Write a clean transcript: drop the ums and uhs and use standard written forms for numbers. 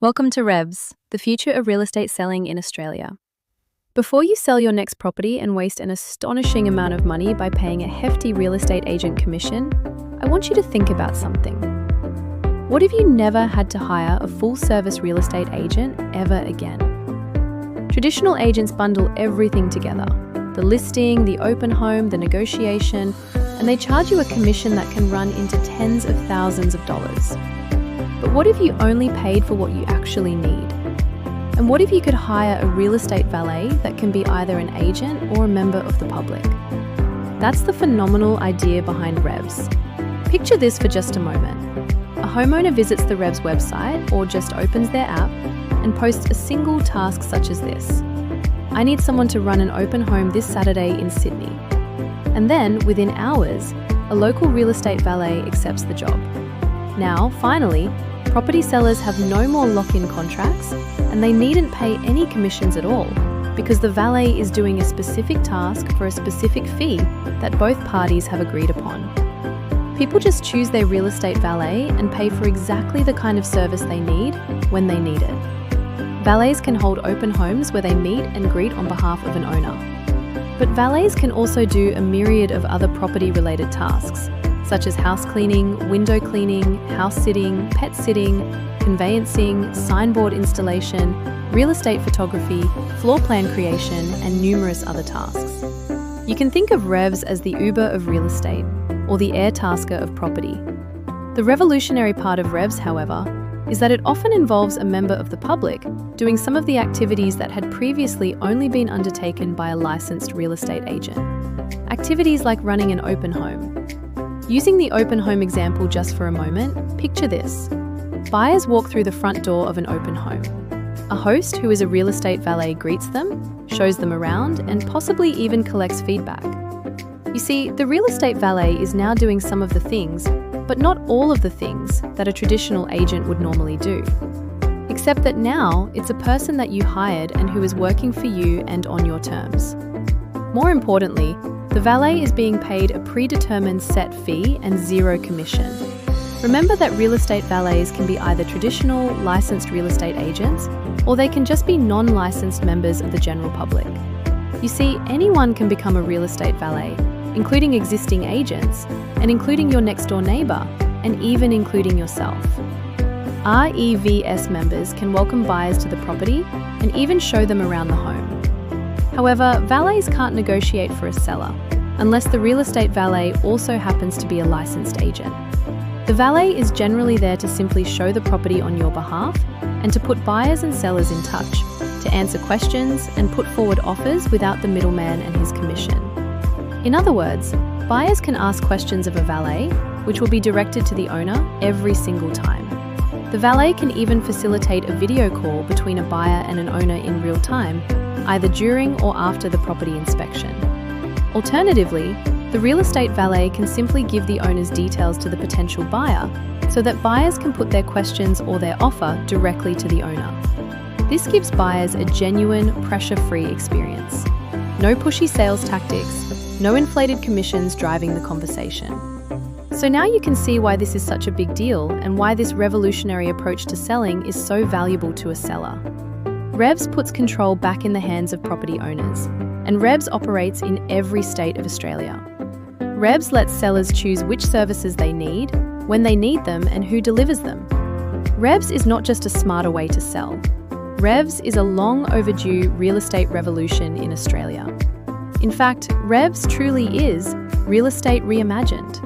Welcome to REVS, the future of real estate selling in Australia. Before you sell your next property and waste an astonishing amount of money by paying a hefty real estate agent commission, I want you to think about something. What if you never had to hire a full-service real estate agent ever again? Traditional agents bundle everything together: the listing, the open home, the negotiation, and they charge you a commission that can run into tens of thousands of dollars. But what if you only paid for what you actually need? And what if you could hire a real estate valet that can be either an agent or a member of the public? That's the phenomenal idea behind REVS. Picture this for just a moment. A homeowner visits the REVS website or just opens their app and posts a single task such as this: I need someone to run an open home this Saturday in Sydney. And then, within hours, a local real estate valet accepts the job. Now, finally, property sellers have no more lock-in contracts, and they needn't pay any commissions at all because the valet is doing a specific task for a specific fee that both parties have agreed upon. People just choose their real estate valet and pay for exactly the kind of service they need when they need it. Valets can hold open homes where they meet and greet on behalf of an owner. But valets can also do a myriad of other property-related tasks, such as house cleaning, window cleaning, house sitting, pet sitting, conveyancing, signboard installation, real estate photography, floor plan creation, and numerous other tasks. You can think of REVS as the Uber of real estate, or the Airtasker of property. The revolutionary part of REVS, however, is that it often involves a member of the public doing some of the activities that had previously only been undertaken by a licensed real estate agent. Activities like running an open home. Using the open home example just for a moment, picture this. Buyers walk through the front door of an open home. A host, who is a real estate valet, greets them, shows them around, and possibly even collects feedback. You see, the real estate valet is now doing some of the things, but not all of the things that a traditional agent would normally do. Except that now, it's a person that you hired and who is working for you and on your terms. More importantly, the valet is being paid a predetermined set fee and zero commission. Remember that real estate valets can be either traditional, licensed real estate agents, or they can just be non-licensed members of the general public. You see, anyone can become a real estate valet, including existing agents, and including your next-door neighbour, and even including yourself. REVS members can welcome buyers to the property and even show them around the home. However, valets can't negotiate for a seller, unless the real estate valet also happens to be a licensed agent. The valet is generally there to simply show the property on your behalf and to put buyers and sellers in touch, to answer questions and put forward offers without the middleman and his commission. In other words, buyers can ask questions of a valet, which will be directed to the owner every single time. The valet can even facilitate a video call between a buyer and an owner in real time, either during or after the property inspection. Alternatively, the real estate valet can simply give the owner's details to the potential buyer so that buyers can put their questions or their offer directly to the owner. This gives buyers a genuine, pressure-free experience. No pushy sales tactics, no inflated commissions driving the conversation. So now you can see why this is such a big deal and why this revolutionary approach to selling is so valuable to a seller. REVS puts control back in the hands of property owners, and REVS operates in every state of Australia. REVS lets sellers choose which services they need, when they need them, and who delivers them. REVS is not just a smarter way to sell. REVS is a long overdue real estate revolution in Australia. In fact, REVS truly is real estate reimagined.